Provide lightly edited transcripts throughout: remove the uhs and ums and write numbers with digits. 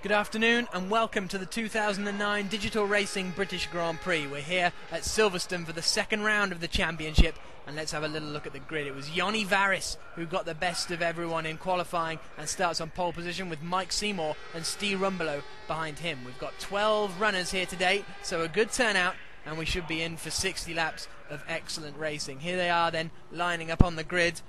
Good afternoon and welcome to the 2009 Digital Racing British Grand Prix. We're here at Silverstone for the second round of the championship, and let's have a little look at the grid. It was Jonny Varis who got the best of everyone in qualifying and starts on pole position with Mike Seymour and Steve Rumbolo behind him. We've got 12 runners here today, so a good turnout, and we should be in for 60 laps of excellent racing. Here they are then lining up on the grid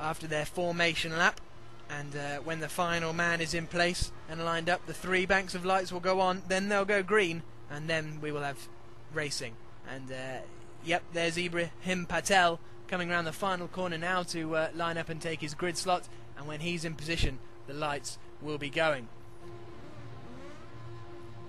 after their formation lap. And when the final man is in place and lined up, the three banks of lights will go on, then they'll go green, and then we will have racing. And yep, there's Ibrahim Patel coming around the final corner now to line up and take his grid slot, and when he's in position, the lights will be going.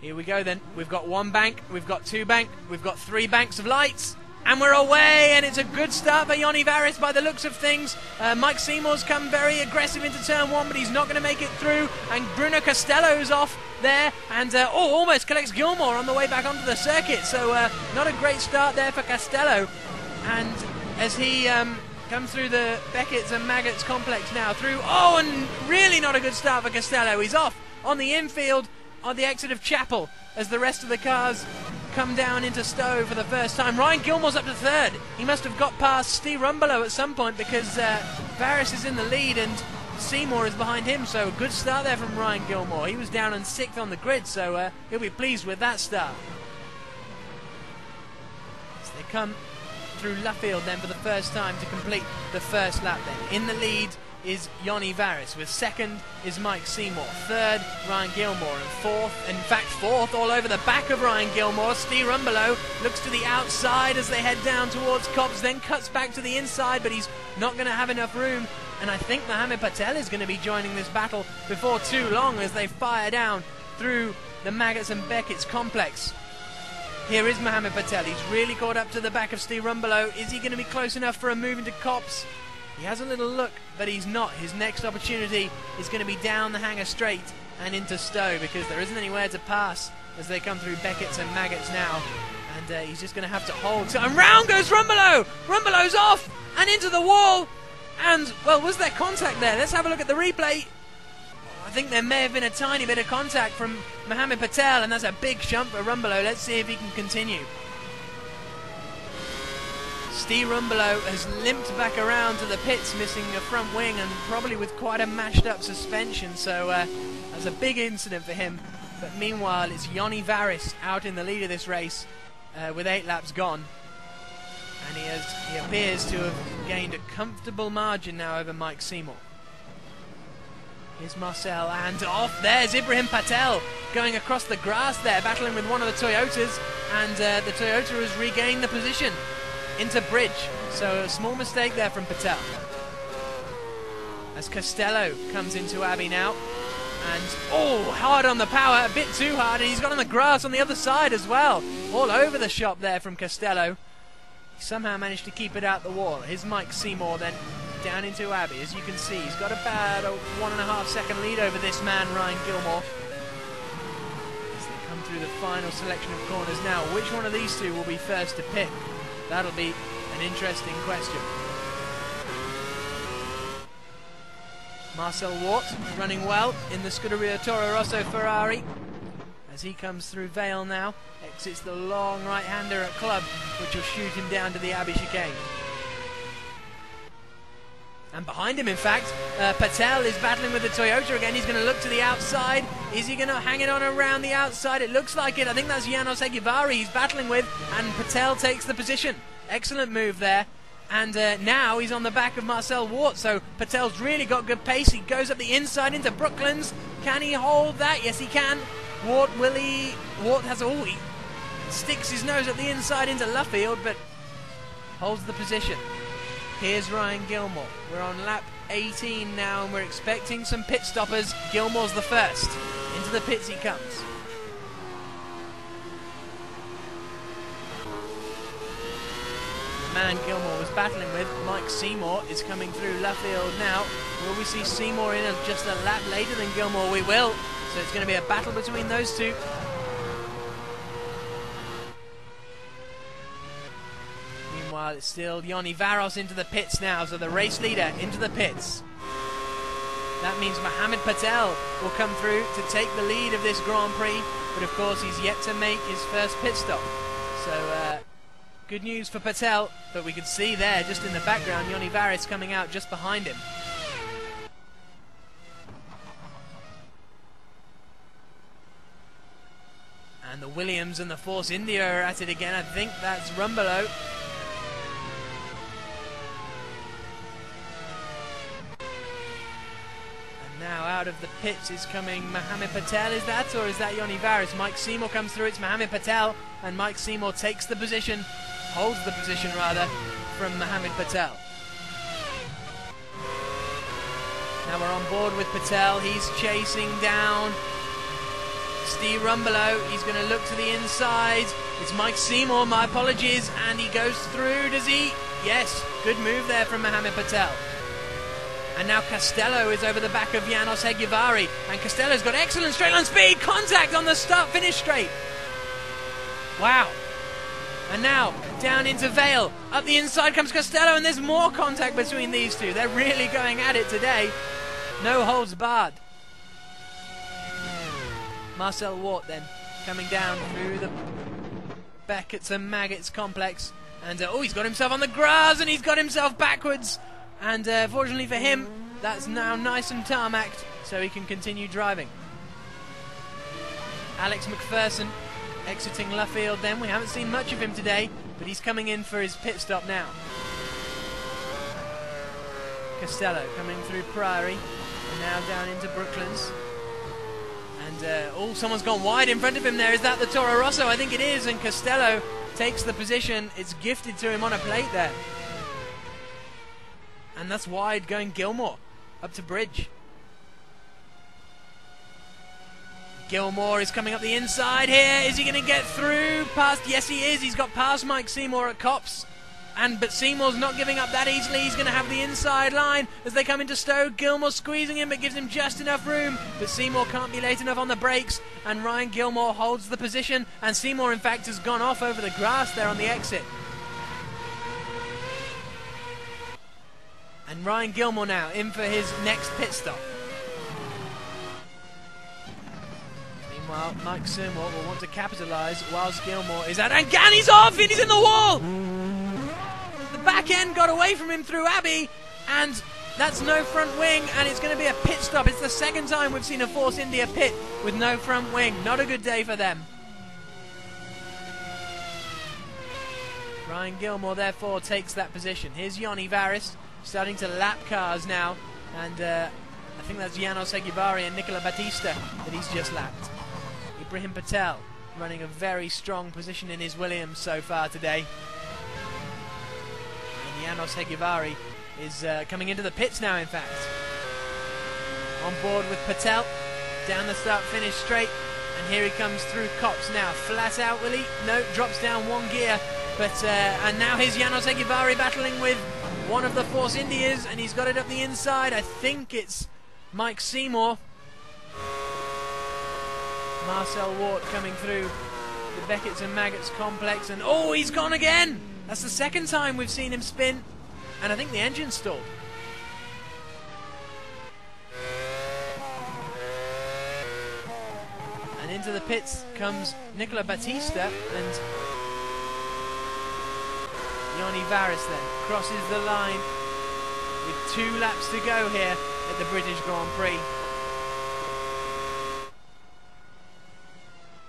Here we go then. We've got one bank, we've got two bank, we've got three banks of lights, and we're away, and it's a good start for Jonny Varis by the looks of things. Mike Seymour's come very aggressive into turn one, but he's not going to make it through, and Bruno Costello's off there, and almost collects Gilmore on the way back onto the circuit, so not a great start there for Costello. And as he comes through the Beckett's and Maggots complex now through, and really not a good start for Costello. He's off on the infield on the exit of Chapel as the rest of the cars come down into Stowe for the first time. Ryan Gilmore's up to third. He must have got past Steve Rumbolo at some point because Varis is in the lead and Seymour is behind him, so a good start there from Ryan Gilmore. He was down on 6th on the grid, so he'll be pleased with that start. As they come through Luffield then for the first time to complete the first lap then. In the lead is Jonny Varis, with second is Mike Seymour, third Ryan Gilmore, and fourth all over the back of Ryan Gilmore. Steve Rumbolo looks to the outside as they head down towards Copse, then cuts back to the inside, but he's not going to have enough room, and I think Mohamed Patel is going to be joining this battle before too long as they fire down through the Maggots and Beckett's complex. Here is Mohamed Patel. He's really caught up to the back of Steve Rumbolo. Is he going to be close enough for a move into Copse? He has a little look, but he's not. His next opportunity is going to be down the Hanger Straight and into Stowe, because there isn't anywhere to pass as they come through Beckett's and Maggots now. And he's just going to have to hold. So, and round goes Rumbolo! Rumbolo's off and into the wall. And, well, was there contact there? Let's have a look at the replay. I think there may have been a tiny bit of contact from Mohamed Patel, and that's a big jump for Rumbolo. Let's see if he can continue. Steve Rumbolo has limped back around to the pits, missing a front wing and probably with quite a mashed up suspension, so that's a big incident for him. But meanwhile, it's Jonny Varis out in the lead of this race with 8 laps gone, and he appears to have gained a comfortable margin now over Mike Seymour. Here's Marcel, and off there's Ibrahim Patel going across the grass there, battling with one of the Toyotas, and the Toyota has regained the position into bridge, so a small mistake there from Patel. As Costello comes into Abbey now, and hard on the power, a bit too hard, and he's got on the grass on the other side as well, all over the shop there from Costello. He somehow managed to keep it out the wall. Here's Mike Seymour then down into Abbey. As you can see, he's got about a 1.5 second lead over this man Ryan Gilmore. As they come through the final selection of corners now, which one of these two will be first to pit? That'll be an interesting question. Marcel Wart running well in the Scuderia Toro Rosso Ferrari as he comes through Vale now, exits the long right-hander at Club, which will shoot him down to the Abbey chicane. And behind him, in fact, Patel is battling with the Toyota again. He's going to look to the outside. Is he going to hang it on around the outside? It looks like it. I think that's Janos Eguivari he's battling with, and Patel takes the position. Excellent move there. And now he's on the back of Marcel Wart, so Patel's really got good pace. He goes up the inside into Brooklands. Can he hold that? Yes, he can. Wart he sticks his nose at the inside into Luffield, but holds the position. Here's Ryan Gilmore. We're on lap 18 now, and we're expecting some pit stoppers. Gilmore's the first. Into the pits he comes. The man Gilmore was battling with, Mike Seymour, is coming through Luffield now. Will we see Seymour in just a lap later than Gilmore? We will. So it's going to be a battle between those two. Meanwhile, it's still Jonny Varis into the pits now, so the race leader into the pits. That means Mohammed Patel will come through to take the lead of this Grand Prix, but of course he's yet to make his first pit stop. So good news for Patel, but we can see there just in the background Yoni Varis coming out just behind him. And the Williams and the Force India are at it again. I think that's Rumbelow. And now out of the pits is coming Mohammed Patel. Is that, or is that Yoni Varis? Mike Seymour comes through. It's Mohammed Patel, and Mike Seymour takes the position, holds the position rather, from Mohammed Patel. Now we're on board with Patel. He's chasing down Steve Rumbelow. He's going to look to the inside. It's Mike Seymour, my apologies, and he goes through, does he? Yes, good move there from Mohammed Patel. And now Costello is over the back of Janos Hegivari, and Costello's got excellent straight line speed, contact on the start finish straight. Wow. And now down into Vale, up the inside comes Costello, and there's more contact between these two. They're really going at it today. No holds barred. Marcel Wart then coming down through the Beckett's and Maggots complex, and he's got himself on the grass, and he's got himself backwards, and fortunately for him that's now nice and tarmacked so he can continue driving. Alex McPherson exiting Luffield then. We haven't seen much of him today, but he's coming in for his pit stop now. Costello coming through Priory and now down into Brooklands. And someone's gone wide in front of him there. Is that the Toro Rosso? I think it is, and Costello takes the position. It's gifted to him on a plate there. And that's wide going Gilmore up to Bridge. Gilmore is coming up the inside here. Is he going to get through past? Yes, he is. He's got past Mike Seymour at Copse. But Seymour's not giving up that easily. He's going to have the inside line as they come into Stowe. Gilmore squeezing him, but gives him just enough room. But Seymour can't be late enough on the brakes, and Ryan Gilmore holds the position. And Seymour, in fact, has gone off over the grass there on the exit. And Ryan Gilmore now in for his next pit stop. Meanwhile, Mike Seymour will want to capitalise whilst Gilmore is out. And Ganny's off, and he's in the wall! Back end got away from him through Abbey, and that's no front wing, and it's going to be a pit stop. It's the second time we've seen a Force India pit with no front wing. Not a good day for them. Ryan Gilmore therefore takes that position. Here's Yoni Varis starting to lap cars now, and I think that's Janos Hegivari and Nicola Battista that he's just lapped. Ibrahim Patel running a very strong position in his Williams so far today. Janos Hegivari is coming into the pits now, in fact. On board with Patel, down the start-finish straight, and here he comes through Copse now. Flat out, will he? No, drops down one gear, but and now here's Janos Hegivari battling with one of the Force Indias, and he's got it up the inside. I think it's Mike Seymour. Marcel Wart coming through the Beckett's and Maggots complex, and he's gone again! That's the second time we've seen him spin, and I think the engine's stalled. And into the pits comes Nicola Battista, and Yoni Varis then crosses the line with 2 laps to go here at the British Grand Prix.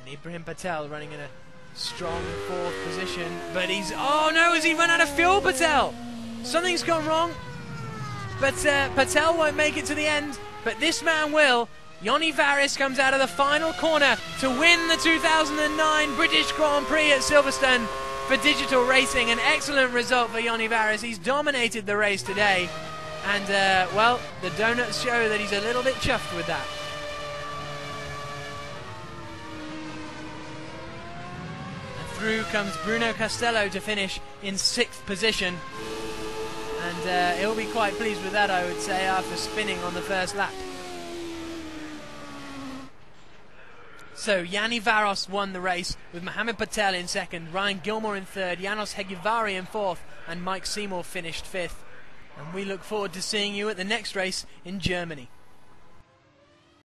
And Ibrahim Patel running in a strong 4th position, but he's... Oh no, has he run out of fuel, Patel? Something's gone wrong. But Patel won't make it to the end, but this man will. Yoni Varis comes out of the final corner to win the 2009 British Grand Prix at Silverstone for Digital Racing. An excellent result for Yoni Varis. He's dominated the race today, and well, the donuts show that he's a little bit chuffed with that. Through comes Bruno Costello to finish in 6th position, and he'll be quite pleased with that, I would say, after spinning on the first lap. So Yanni Varos won the race with Mohammed Patel in 2nd, Ryan Gilmore in 3rd, Janos Hegivari in 4th, and Mike Seymour finished 5th. And we look forward to seeing you at the next race in Germany.